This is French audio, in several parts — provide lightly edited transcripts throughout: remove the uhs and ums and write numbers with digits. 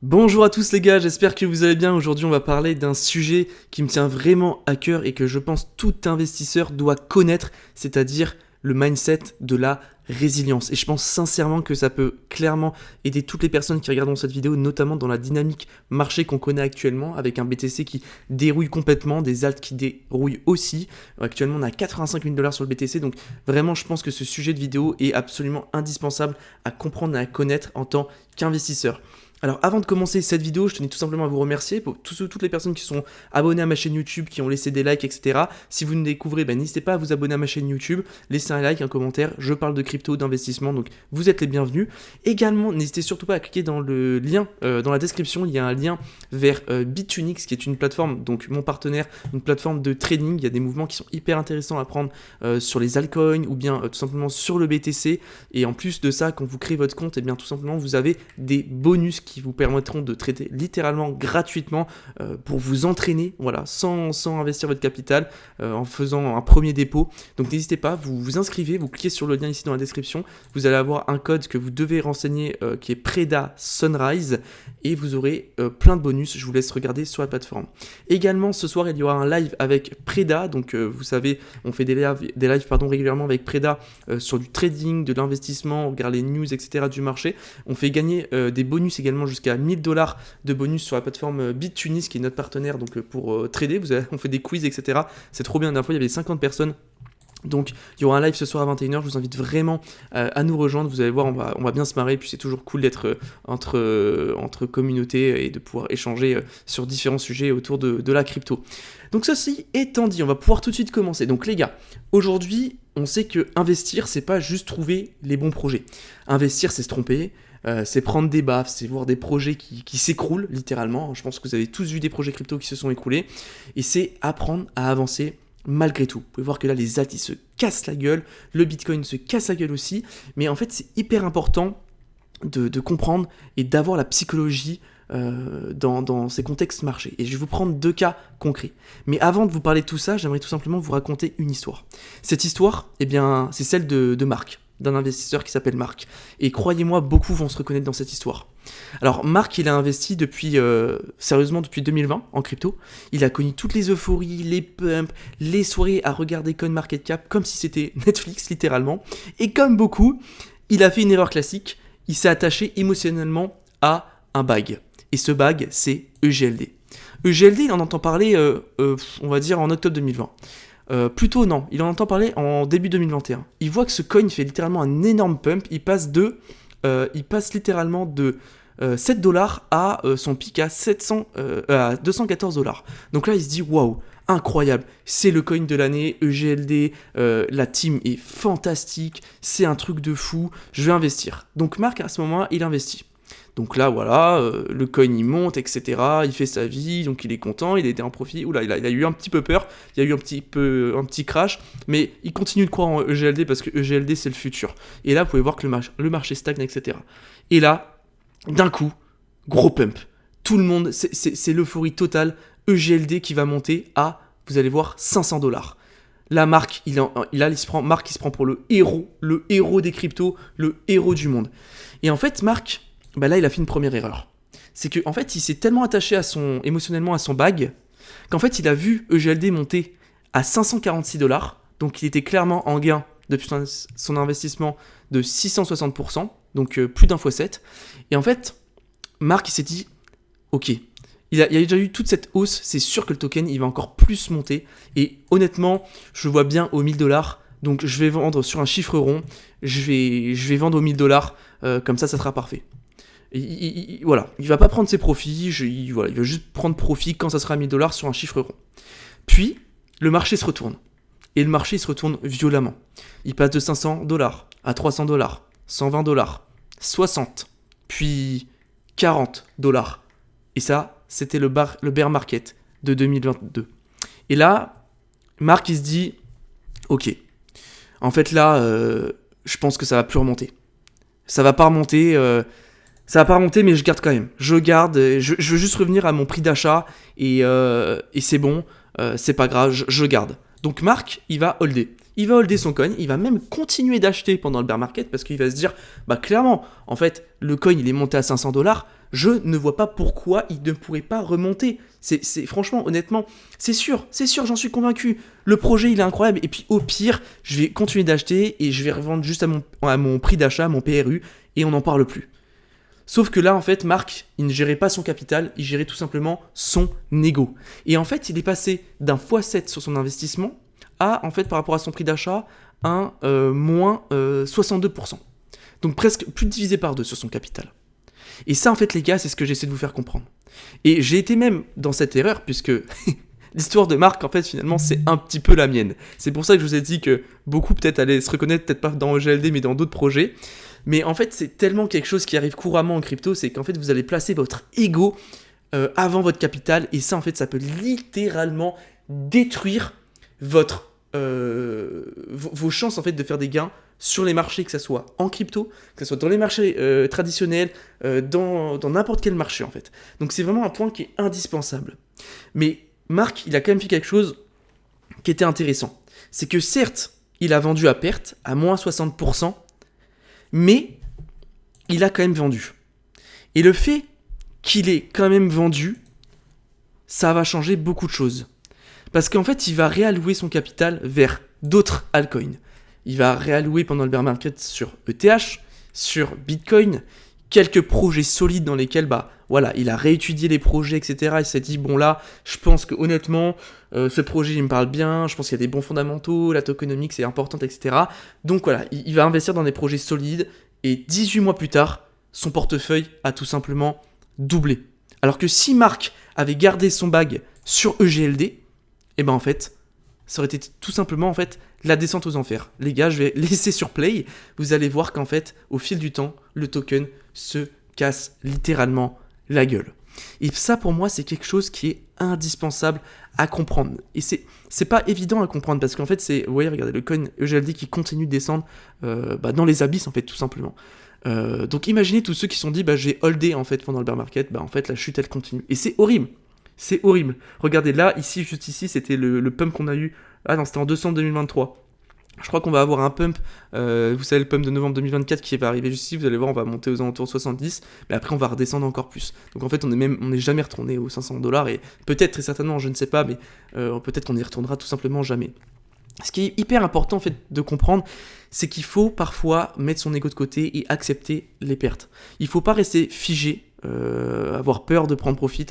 Bonjour à tous les gars, j'espère que vous allez bien. Aujourd'hui on va parler d'un sujet qui me tient vraiment à cœur et que je pense tout investisseur doit connaître, c'est-à-dire le mindset de la résilience. Et je pense sincèrement que ça peut clairement aider toutes les personnes qui regarderont cette vidéo, notamment dans la dynamique marché qu'on connaît actuellement, avec un BTC qui dérouille complètement, des alts qui dérouillent aussi. Actuellement on a 85 000 $ sur le BTC, donc vraiment je pense que ce sujet de vidéo est absolument indispensable à comprendre et à connaître en tant qu'investisseur. Alors avant de commencer cette vidéo, je tenais tout simplement à vous remercier pour toutes les personnes qui sont abonnées à ma chaîne YouTube, qui ont laissé des likes, etc. Si vous nous découvrez, n'hésitez pas à vous abonner à ma chaîne YouTube, laissez un like, un commentaire, je parle de crypto, d'investissement, donc vous êtes les bienvenus. Également, n'hésitez surtout pas à cliquer dans le lien, dans la description, il y a un lien vers Bitunix, qui est une plateforme, donc mon partenaire, une plateforme de trading. Il y a des mouvements qui sont hyper intéressants à prendre sur les altcoins ou bien tout simplement sur le BTC. Et en plus de ça, quand vous créez votre compte, et bien tout simplement vous avez des bonus qui vous permettront de trader littéralement gratuitement pour vous entraîner, voilà, sans investir votre capital, en faisant un premier dépôt. Donc n'hésitez pas, vous vous inscrivez, vous cliquez sur le lien ici dans la description, vous allez avoir un code que vous devez renseigner qui est Preda Sunrise et vous aurez plein de bonus, je vous laisse regarder sur la plateforme. Également ce soir il y aura un live avec Preda, donc vous savez, on fait des lives régulièrement avec Preda sur du trading, de l'investissement, on regarde les news, etc. du marché. On fait gagner des bonus également jusqu'à 1000 $ de bonus sur la plateforme Bitunix qui est notre partenaire donc pour trader. On fait des quiz, etc. C'est trop bien. La dernière fois, il y avait 50 personnes. Donc il y aura un live ce soir à 21h, je vous invite vraiment à nous rejoindre, vous allez voir, on va bien se marrer, puis c'est toujours cool d'être entre communautés et de pouvoir échanger sur différents sujets autour de la crypto. Donc ceci étant dit, on va pouvoir tout de suite commencer. Donc les gars, aujourd'hui on sait que investir c'est pas juste trouver les bons projets. Investir c'est se tromper, c'est prendre des baffes, c'est voir des projets qui s'écroulent littéralement. Je pense que vous avez tous vu des projets crypto qui se sont écroulés, et c'est apprendre à avancer malgré tout. Vous pouvez voir que là, les alts, ils se cassent la gueule, le Bitcoin se casse la gueule aussi, mais en fait, c'est hyper important de comprendre et d'avoir la psychologie dans ces contextes marchés. Et je vais vous prendre deux cas concrets. Mais avant de vous parler de tout ça, j'aimerais tout simplement vous raconter une histoire. Cette histoire, eh bien, c'est celle de Marc, d'un investisseur qui s'appelle Marc. Et croyez-moi, beaucoup vont se reconnaître dans cette histoire. Alors Marc, il a investi sérieusement depuis 2020 en crypto. Il a connu toutes les euphories, les pumps, les soirées à regarder CoinMarketCap comme si c'était Netflix littéralement. Et comme beaucoup, il a fait une erreur classique. Il s'est attaché émotionnellement à un bag. Et ce bag, c'est EGLD. EGLD, il en entend parler, on va dire, en octobre 2020. Plutôt non, il en entend parler en début 2021. Il voit que ce coin fait littéralement un énorme pump. Il passe littéralement de 7 $ à son pic à 214 $. Donc là, il se dit waouh, incroyable, c'est le coin de l'année, EGLD, la team est fantastique, c'est un truc de fou, je vais investir. Donc Marc, à ce moment-là, il investit. Donc là, voilà, le coin il monte, etc. Il fait sa vie, donc il est content, il était en profit. Oula, il a eu un petit peu peur, il y a eu un petit crash, mais il continue de croire en EGLD parce que EGLD c'est le futur. Et là, vous pouvez voir que le marché stagne, etc. Et là, d'un coup, gros pump. Tout le monde, c'est l'euphorie totale. EGLD qui va monter à, vous allez voir, 500 $. Là, Marc, Marc, il se prend pour le héros des cryptos, le héros du monde. Et en fait, Marc, là, il a fait une première erreur. C'est qu'en fait, il s'est tellement attaché émotionnellement à son bag, qu'en fait, il a vu EGLD monter à 546 $. Donc, il était clairement en gain depuis son investissement de 660%, donc plus d'un fois 7. Et en fait, Marc, il s'est dit, ok, il y a déjà eu toute cette hausse, c'est sûr que le token, il va encore plus monter. Et honnêtement, je vois bien aux 1000 $. Donc, je vais vendre sur un chiffre rond, je vais vendre aux 1000 $, comme ça sera parfait. Voilà, il va pas prendre ses profits, il va juste prendre profit quand ça sera à 1000 $ sur un chiffre rond. Puis, le marché se retourne. Et le marché se retourne violemment. Il passe de 500 $ à 300 $, 120 $, 60, puis 40 $. Et ça, c'était le bear market de 2022. Et là, Marc, il se dit, ok, en fait là, je pense que ça va plus remonter. Ça va pas remonter... Ça va pas remonter, mais je garde quand même. Je veux juste revenir à mon prix d'achat et c'est bon, c'est pas grave, je garde. Donc Marc, il va holder. Il va holder son coin, il va même continuer d'acheter pendant le bear market parce qu'il va se dire, clairement, en fait, le coin il est monté à 500 $, Je ne vois pas pourquoi il ne pourrait pas remonter. Franchement, honnêtement, c'est sûr, j'en suis convaincu. Le projet, il est incroyable. Et puis, au pire, je vais continuer d'acheter et je vais revendre juste à mon prix d'achat, à mon PRU, et on n'en parle plus. Sauf que là, en fait, Marc, il ne gérait pas son capital, il gérait tout simplement son ego. Et en fait, il est passé d'un x7 sur son investissement à, en fait, par rapport à son prix d'achat, un moins 62%. Donc presque plus divisé par 2 sur son capital. Et ça, en fait, les gars, c'est ce que j'essaie de vous faire comprendre. Et j'ai été même dans cette erreur, puisque l'histoire de Marc, en fait, finalement, c'est un petit peu la mienne. C'est pour ça que je vous ai dit que beaucoup, peut-être, allaient se reconnaître, peut-être pas dans EGLD, mais dans d'autres projets. Mais en fait, c'est tellement quelque chose qui arrive couramment en crypto, c'est qu'en fait, vous allez placer votre ego avant votre capital. Et ça, en fait, ça peut littéralement détruire vos chances, en fait, de faire des gains sur les marchés, que ce soit en crypto, que ce soit dans les marchés traditionnels, dans n'importe quel marché en fait. Donc c'est vraiment un point qui est indispensable. Mais Marc, il a quand même fait quelque chose qui était intéressant. C'est que certes, il a vendu à perte, à moins 60%, mais il a quand même vendu. Et le fait qu'il ait quand même vendu, ça va changer beaucoup de choses. Parce qu'en fait, il va réallouer son capital vers d'autres altcoins. Il va réallouer pendant le bear market sur ETH, sur Bitcoin, quelques projets solides dans lesquels, il a réétudié les projets, etc. Il s'est dit, bon là, je pense que honnêtement, ce projet, il me parle bien, je pense qu'il y a des bons fondamentaux, la tokenomics c'est importante, etc. Donc voilà, il va investir dans des projets solides, et 18 mois plus tard, son portefeuille a tout simplement doublé. Alors que si Marc avait gardé son bag sur EGLD, en fait, ça aurait été tout simplement, en fait, la descente aux enfers. Les gars, je vais laisser sur play. Vous allez voir qu'en fait, au fil du temps, le token se casse littéralement la gueule. Et ça, pour moi, c'est quelque chose qui est indispensable à comprendre. Et c'est pas évident à comprendre parce qu'en fait, vous voyez, regardez, le coin EGLD qui continue de descendre dans les abysses, en fait, tout simplement. Donc imaginez tous ceux qui se sont dit, j'ai holdé, en fait, pendant le bear market, en fait, la chute, elle continue. Et c'est horrible. C'est horrible. Regardez là, ici, juste ici, c'était le pump qu'on a eu. Ah non, c'était en décembre 2023. Je crois qu'on va avoir un pump, vous savez, le pump de novembre 2024 qui va arriver juste ici. Vous allez voir, on va monter aux alentours de 70, mais après on va redescendre encore plus. Donc en fait, on n'est jamais retourné aux $500 et peut-être, très certainement, je ne sais pas, mais peut-être qu'on y retournera tout simplement jamais. Ce qui est hyper important en fait de comprendre, c'est qu'il faut parfois mettre son ego de côté et accepter les pertes. Il ne faut pas rester figé, avoir peur de prendre profit,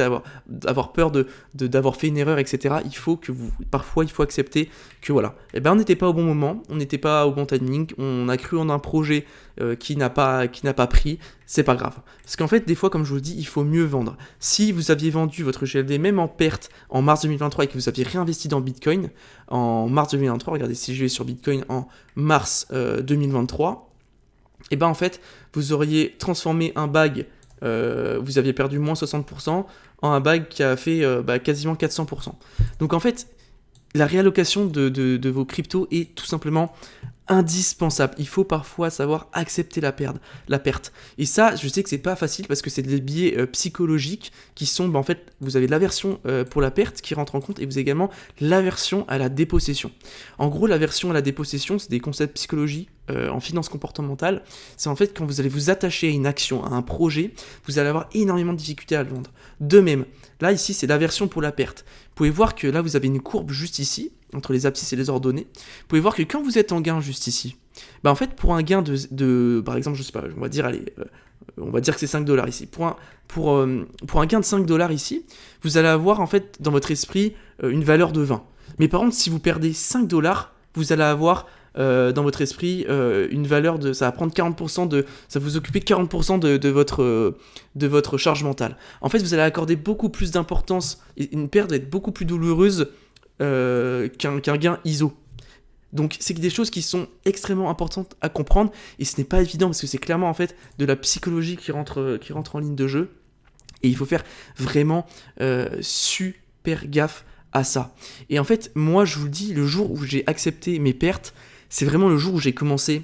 avoir peur d'avoir fait une erreur, etc. Parfois il faut accepter que voilà, on n'était pas au bon moment, on n'était pas au bon timing, on a cru en un projet qui n'a pas pris, c'est pas grave. Parce qu'en fait, des fois, comme je vous le dis, il faut mieux vendre. Si vous aviez vendu votre GLD même en perte en mars 2023 et que vous aviez réinvesti dans Bitcoin en mars 2023, regardez si je vais sur Bitcoin en mars 2023, en fait, vous auriez transformé un bag, vous aviez perdu moins 60% en un bag qui a fait quasiment 400%. Donc en fait, la réallocation de vos cryptos est tout simplement indispensable. Il faut parfois savoir accepter la perte. Et ça, je sais que c'est pas facile parce que c'est des biais psychologiques qui sont, en fait, vous avez l'aversion pour la perte qui rentre en compte et vous avez également l'aversion à la dépossession. En gros, l'aversion à la dépossession, c'est des concepts psychologiques en finance comportementale. C'est en fait quand vous allez vous attacher à une action, à un projet, vous allez avoir énormément de difficultés à le vendre. De même, là ici, c'est l'aversion pour la perte. Vous pouvez voir que là, vous avez une courbe juste ici, entre les abscisses et les ordonnées. Vous pouvez voir que quand vous êtes en gain juste ici, en fait, pour un gain de par exemple, je sais pas, on va dire, on va dire que c'est $5 ici. Pour un gain de $5 ici, vous allez avoir en fait dans votre esprit une valeur de 20. Mais par contre, si vous perdez $5, vous allez avoir dans votre esprit une valeur de... Ça va prendre 40% ça va vous occuper 40% de votre charge mentale. En fait, vous allez accorder beaucoup plus d'importance et une perte va être beaucoup plus douloureuse qu'un gain ISO. Donc c'est des choses qui sont extrêmement importantes à comprendre et ce n'est pas évident parce que c'est clairement en fait de la psychologie qui rentre en ligne de jeu et il faut faire vraiment super gaffe à ça. Et en fait, moi je vous le dis, le jour où j'ai accepté mes pertes, c'est vraiment le jour où j'ai commencé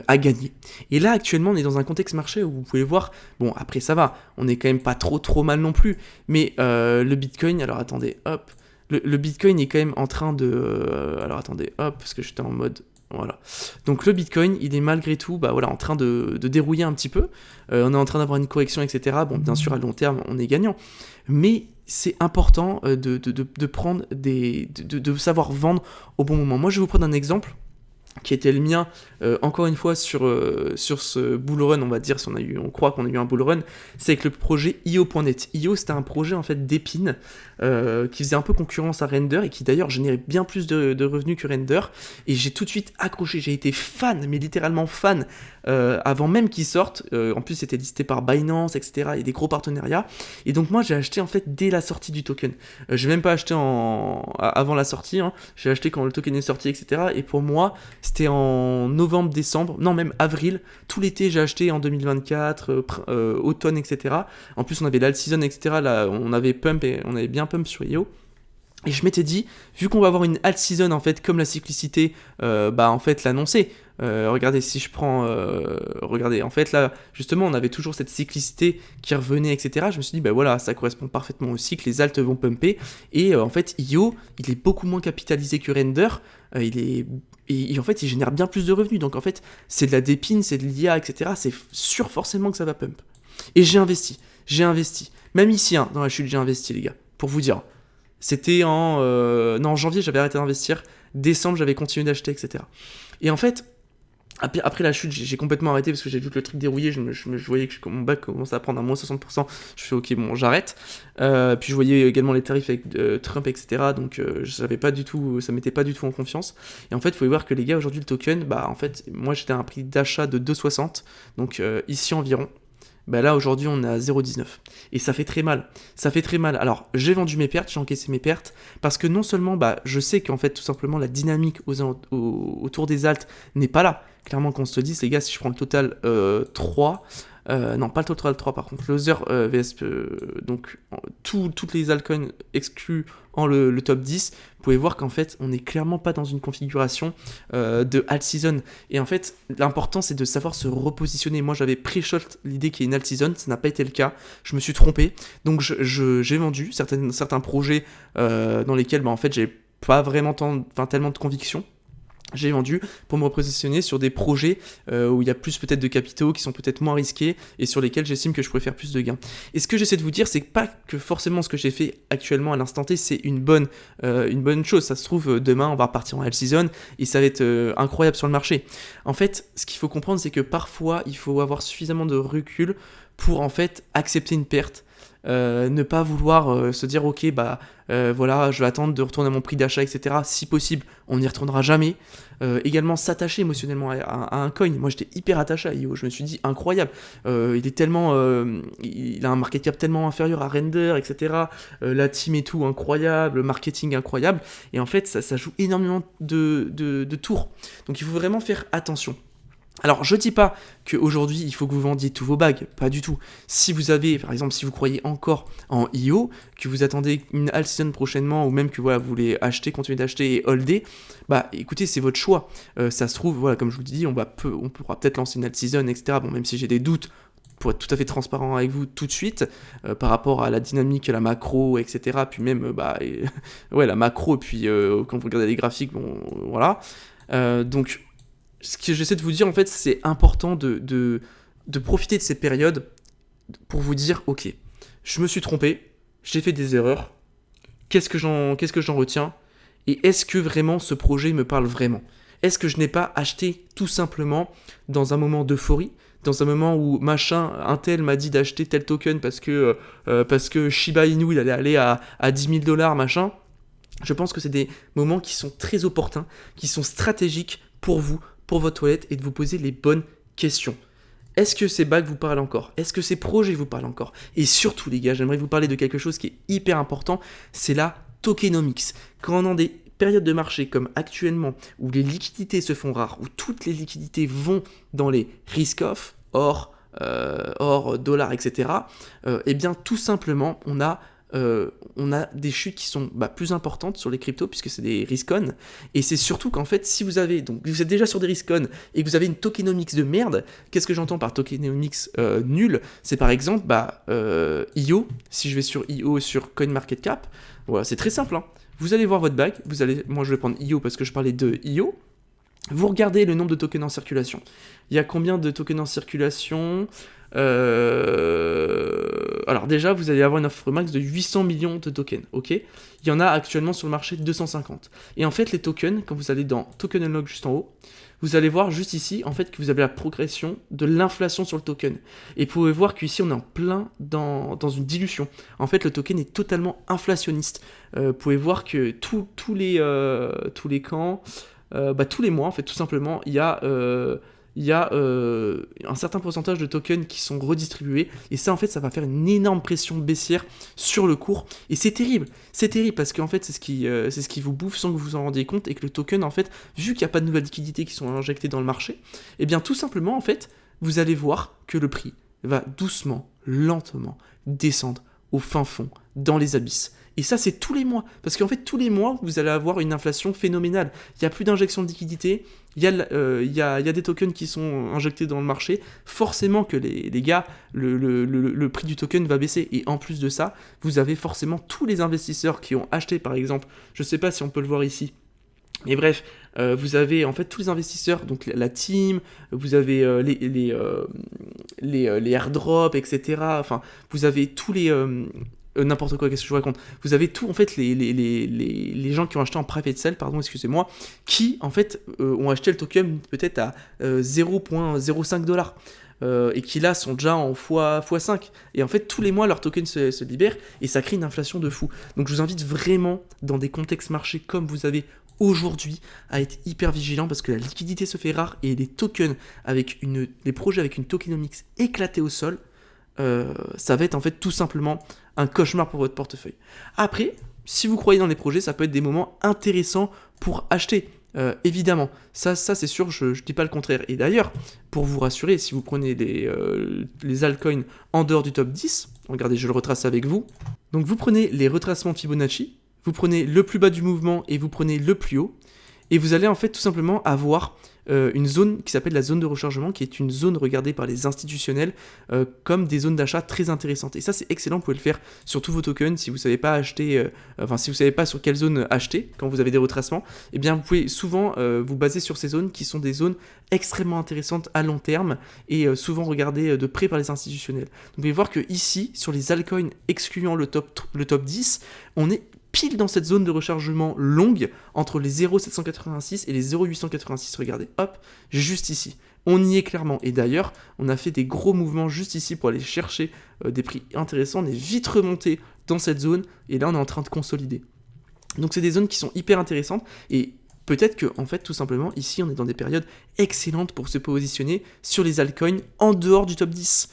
à gagner. Et là actuellement on est dans un contexte marché où vous pouvez voir, bon après ça va, on est quand même pas trop mal non plus, mais le Bitcoin, alors attendez, hop, le Bitcoin est quand même en train de... alors attendez, hop, parce que j'étais en mode Voilà. Donc le Bitcoin, il est malgré tout en train de dérouiller un petit peu. On est en train d'avoir une correction, etc. Bon, bien sûr, à long terme, on est gagnant. Mais c'est important de prendre de savoir vendre au bon moment. Moi, je vais vous prendre un exemple qui était le mien, encore une fois, sur ce bull run, on va dire, si on croit qu'on a eu un bull run, c'est avec le projet IO.net. IO, c'était un projet, en fait, d'épine, qui faisait un peu concurrence à Render, et qui, d'ailleurs, générait bien plus de revenus que Render, et j'ai tout de suite accroché, j'ai été fan, mais littéralement fan, avant même qu'il sorte. En plus, c'était listé par Binance, etc., et des gros partenariats, et donc moi, j'ai acheté, en fait, dès la sortie du token. J'ai même pas acheté avant la sortie, hein. J'ai acheté quand le token est sorti, etc., et pour moi, c'était en novembre, décembre, non même avril, tout l'été j'ai acheté en 2024, automne, etc. En plus on avait l'alt season, etc. Là on avait bien pump sur IO. Et je m'étais dit, vu qu'on va avoir une alt season en fait, comme la cyclicité en fait l'annonçait. Regardez, si je prends, regardez, en fait là, justement, on avait toujours cette cyclicité qui revenait, etc. Je me suis dit, voilà, ça correspond parfaitement au cycle, les alts vont pumper, et en fait, IO, il est beaucoup moins capitalisé que Render, et en fait, il génère bien plus de revenus, donc en fait, c'est de la dépine, c'est de l'IA, etc. C'est sûr forcément que ça va pump. Et j'ai investi, même ici, hein, dans la chute, j'ai investi, les gars, pour vous dire. C'était en janvier, j'avais arrêté d'investir, décembre, j'avais continué d'acheter, etc. Et en fait, après la chute, j'ai complètement arrêté parce que j'ai vu que le truc dérouillait, je voyais que mon bac commençait à prendre à moins 60%, je fais ok, bon, j'arrête. Puis je voyais également les tarifs avec Trump, etc. Donc ça mettait pas du tout en confiance. Et en fait, il faut voir que les gars, aujourd'hui, le token, en fait, moi j'étais à un prix d'achat de 2,60, donc ici environ. Là aujourd'hui on est à 0,19 et ça fait très mal, alors j'ai vendu mes pertes, j'ai encaissé mes pertes parce que non seulement je sais qu'en fait tout simplement la dynamique autour des alts n'est pas là, clairement qu'on se le dise les gars, si je prends le total 3, non pas le total 3 par contre, loser VS, donc toutes les altcoins exclus en le top 10, vous pouvez voir qu'en fait on n'est clairement pas dans une configuration de alt season, et en fait l'important c'est de savoir se repositionner. Moi j'avais pré-shot l'idée qu'il y ait une alt season, ça n'a pas été le cas, je me suis trompé, donc j'ai vendu certains projets dans lesquels en fait j'ai pas vraiment tellement de conviction. J'ai vendu pour me repositionner sur des projets où il y a plus peut-être de capitaux, qui sont peut-être moins risqués et sur lesquels j'estime que je pourrais faire plus de gains. Et ce que j'essaie de vous dire, c'est pas que forcément ce que j'ai fait actuellement à l'instant T, c'est une bonne chose. Ça se trouve, demain, on va repartir en hell season et ça va être incroyable sur le marché. En fait, ce qu'il faut comprendre, c'est que parfois, il faut avoir suffisamment de recul pour en fait accepter une perte. Ne pas vouloir se dire ok voilà, je vais attendre de retourner à mon prix d'achat, etc. Si possible, on n'y retournera jamais. Également s'attacher émotionnellement à un coin. Moi j'étais hyper attaché à IO, je me suis dit incroyable, il est tellement il a un market cap tellement inférieur à Render, etc. La team et tout incroyable, le marketing incroyable, et en fait ça joue énormément de tours, donc il faut vraiment faire attention. Alors, je dis pas qu'aujourd'hui, il faut que vous vendiez tous vos bags, pas du tout. Si vous avez, par exemple, si vous croyez encore en IO, que vous attendez une alt season prochainement, ou même que vous voulez acheter, continuer d'acheter et holder, écoutez, c'est votre choix. Ça se trouve, voilà, comme je vous dis, on pourra peut-être lancer une alt season, etc. Bon, même si j'ai des doutes, pour être tout à fait transparent avec vous tout de suite, par rapport à la dynamique, la macro, etc. Puis même, la macro, et puis quand vous regardez les graphiques, bon, voilà. Donc, ce que j'essaie de vous dire, en fait, c'est important de profiter de ces périodes pour vous dire, ok, je me suis trompé, j'ai fait des erreurs, qu'est-ce que j'en retiens, et est-ce que vraiment ce projet me parle vraiment ? Est-ce que je n'ai pas acheté tout simplement dans un moment d'euphorie, dans un moment où un tel m'a dit d'acheter tel token parce que Shiba Inu il allait aller à $10 000, machin. Je pense que c'est des moments qui sont très opportuns, qui sont stratégiques pour vous, pour votre wallet, et de vous poser les bonnes questions. Est-ce que ces bags vous parlent encore ? Est-ce que ces projets vous parlent encore ? Et surtout les gars, j'aimerais vous parler de quelque chose qui est hyper important, c'est la tokenomics. Quand on est dans des périodes de marché comme actuellement, où les liquidités se font rares, où toutes les liquidités vont dans les risk-off, or, dollars, etc., eh bien tout simplement, on a des chutes qui sont plus importantes sur les cryptos, puisque c'est des risk-on, et c'est surtout qu'en fait, si vous êtes déjà sur des risk-on et que vous avez une tokenomics de merde, qu'est-ce que j'entends par tokenomics nul ? C'est par exemple IO, si je vais sur IO sur CoinMarketCap, voilà, c'est très simple, hein. Vous allez voir votre bag, moi je vais prendre IO parce que je parlais de IO, Vous regardez le nombre de tokens en circulation. Il y a combien de tokens en circulation? Alors déjà, vous allez avoir une offre max de 800 millions de tokens, ok? Il y en a actuellement sur le marché 250. Et en fait, les tokens, quand vous allez dans Token Unlock juste en haut, vous allez voir juste ici, en fait, que vous avez la progression de l'inflation sur le token. Et vous pouvez voir qu'ici, on est en plein dans une dilution. En fait, le token est totalement inflationniste. Vous pouvez voir que tous les camps, tous les mois, en fait, tout simplement, il y a un certain pourcentage de tokens qui sont redistribués, et ça en fait ça va faire une énorme pression baissière sur le cours, et c'est terrible parce qu'en fait c'est ce qui vous bouffe sans que vous vous en rendiez compte, et que le token en fait, vu qu'il n'y a pas de nouvelles liquidités qui sont injectées dans le marché, et bien tout simplement en fait vous allez voir que le prix va doucement, lentement descendre au fin fond, dans les abysses. Et ça, c'est tous les mois. Parce qu'en fait, tous les mois, vous allez avoir une inflation phénoménale. Il n'y a plus d'injection de liquidité. Il y a des tokens qui sont injectés dans le marché. Forcément que les gars, le prix du token va baisser. Et en plus de ça, vous avez forcément tous les investisseurs qui ont acheté, par exemple, je ne sais pas si on peut le voir ici, mais bref, vous avez en fait tous les investisseurs, donc la team, vous avez les airdrops, etc. Enfin, vous avez tous les... n'importe quoi, qu'est-ce que je vous raconte? Vous avez tout, en fait, les gens qui ont acheté en private sale, pardon, excusez-moi, qui, en fait, ont acheté le token peut-être à 0,05 $. Et qui là sont déjà en x5. Et en fait, tous les mois, leurs tokens se libèrent, et ça crée une inflation de fou. Donc je vous invite vraiment, dans des contextes marchés comme vous avez aujourd'hui, à être hyper vigilant, parce que la liquidité se fait rare, et les tokens, les projets avec une tokenomics éclatée au sol, ça va être en fait tout simplement un cauchemar pour votre portefeuille. Après, si vous croyez dans les projets, ça peut être des moments intéressants pour acheter. Évidemment, ça c'est sûr, je dis pas le contraire. Et d'ailleurs, pour vous rassurer, si vous prenez les altcoins en dehors du top 10, regardez, je le retrace avec vous. Donc vous prenez les retracements Fibonacci, vous prenez le plus bas du mouvement et vous prenez le plus haut, et vous allez en fait tout simplement avoir une zone qui s'appelle la zone de rechargement, qui est une zone regardée par les institutionnels comme des zones d'achat très intéressantes. Et ça c'est excellent, vous pouvez le faire sur tous vos tokens. Si vous savez pas acheter, si vous savez pas sur quelle zone acheter quand vous avez des retracements, eh bien vous pouvez souvent vous baser sur ces zones qui sont des zones extrêmement intéressantes à long terme, et souvent regardées de près par les institutionnels. Donc vous pouvez voir que ici, sur les altcoins excluant le top 10, on est pile dans cette zone de rechargement longue entre les 0,786 et les 0,886. Regardez, hop, juste ici. On y est clairement. Et d'ailleurs, on a fait des gros mouvements juste ici pour aller chercher des prix intéressants. On est vite remonté dans cette zone, et là on est en train de consolider. Donc c'est des zones qui sont hyper intéressantes, et peut-être que, en fait, tout simplement, ici, on est dans des périodes excellentes pour se positionner sur les altcoins en dehors du top 10.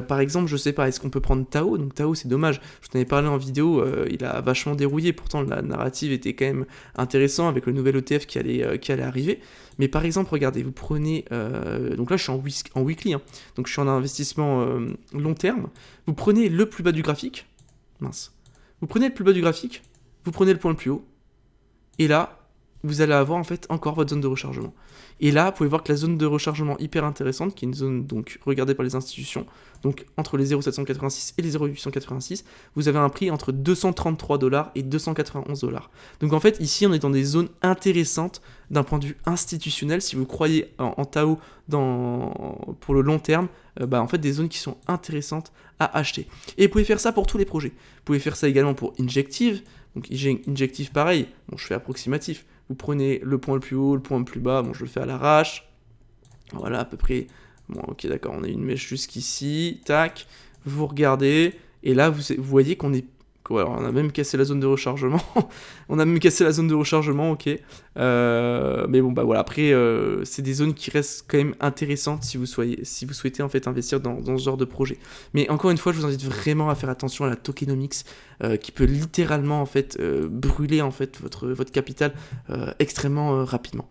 Par exemple, je sais pas, est-ce qu'on peut prendre Tao? Donc Tao, c'est dommage, je t'en avais parlé en vidéo, il a vachement dérouillé, pourtant la narrative était quand même intéressante avec le nouvel ETF qui allait arriver. Mais par exemple, regardez, vous prenez, donc là je suis en weekly, hein, donc je suis en investissement long terme, vous prenez le plus bas du graphique, vous prenez le plus bas du graphique, vous prenez le point le plus haut, et là, vous allez avoir en fait encore votre zone de rechargement. Et là, vous pouvez voir que la zone de rechargement hyper intéressante, qui est une zone donc regardée par les institutions, donc entre les 0,786 et les 0,886, vous avez un prix entre 233 $ et 291 $. Donc en fait, ici, on est dans des zones intéressantes d'un point de vue institutionnel. Si vous croyez en Tao pour le long terme, en fait, des zones qui sont intéressantes à acheter. Et vous pouvez faire ça pour tous les projets. Vous pouvez faire ça également pour Injective. Donc Injective, pareil, bon, je fais approximatif. Vous prenez le point le plus haut, le point le plus bas, bon, je le fais à l'arrache. Voilà, à peu près. Bon, ok, d'accord, on a une mèche jusqu'ici. Tac, vous regardez. Et là, vous voyez qu'on est... Alors, on a même cassé la zone de rechargement. Ok. Mais bon, voilà, après, c'est des zones qui restent quand même intéressantes si vous souhaitez en fait investir dans ce genre de projet. Mais encore une fois, je vous invite vraiment à faire attention à la tokenomics, qui peut littéralement en fait brûler en fait votre capital extrêmement rapidement.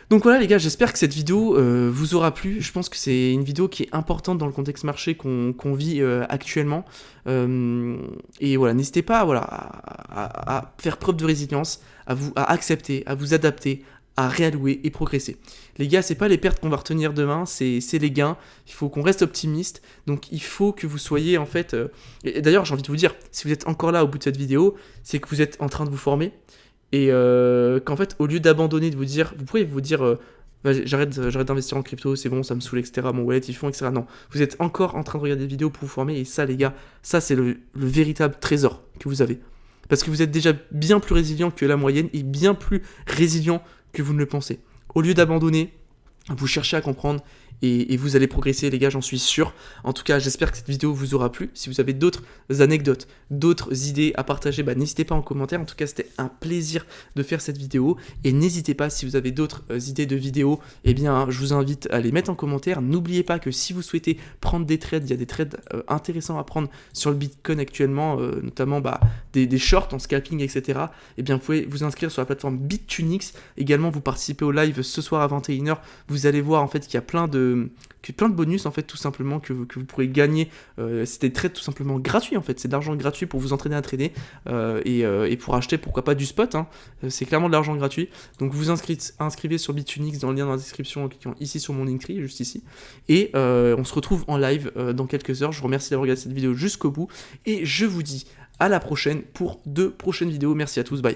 Donc voilà les gars, j'espère que cette vidéo vous aura plu. Je pense que c'est une vidéo qui est importante dans le contexte marché qu'on vit actuellement. Et voilà, n'hésitez pas à faire preuve de résilience, à accepter, à vous adapter, à réallouer et progresser. Les gars, c'est pas les pertes qu'on va retenir demain, c'est les gains. Il faut qu'on reste optimiste. Donc il faut que vous soyez en fait... Et d'ailleurs, j'ai envie de vous dire, si vous êtes encore là au bout de cette vidéo, c'est que vous êtes en train de vous former. et qu'en fait, au lieu d'abandonner, de vous dire, vous pouvez vous dire, vas-y, j'arrête d'investir en crypto, c'est bon, ça me saoule, etc. Mon wallet, ils font, etc. Non, vous êtes encore en train de regarder des vidéos pour vous former, et ça, les gars, ça, c'est le véritable trésor que vous avez. Parce que vous êtes déjà bien plus résilient que la moyenne et bien plus résilient que vous ne le pensez. Au lieu d'abandonner, vous cherchez à comprendre et vous allez progresser, les gars, j'en suis sûr. En tout cas, j'espère que cette vidéo vous aura plu. Si vous avez d'autres anecdotes, d'autres idées à partager, n'hésitez pas en commentaire. En tout cas, c'était un plaisir de faire cette vidéo. Et n'hésitez pas, si vous avez d'autres idées de vidéos, eh bien, je vous invite à les mettre en commentaire. N'oubliez pas que si vous souhaitez prendre des trades, il y a des trades intéressants à prendre sur le Bitcoin actuellement, notamment des shorts en scalping, etc. Eh bien, vous pouvez vous inscrire sur la plateforme BitTunix. Également, vous participez au live ce soir à 21h. Vous allez voir en fait qu'il y a plein de bonus en fait tout simplement que vous pourrez gagner. C'est des trades tout simplement gratuits en fait, c'est de l'argent gratuit pour vous entraîner à trader et pour acheter pourquoi pas du spot, hein. C'est clairement de l'argent gratuit. Donc vous inscrivez sur BitTunix dans le lien dans la description en cliquant ici sur mon Linktree, juste ici. Et on se retrouve en live dans quelques heures. Je vous remercie d'avoir regardé cette vidéo jusqu'au bout et je vous dis à la prochaine pour 2 prochaines vidéos. Merci à tous, bye.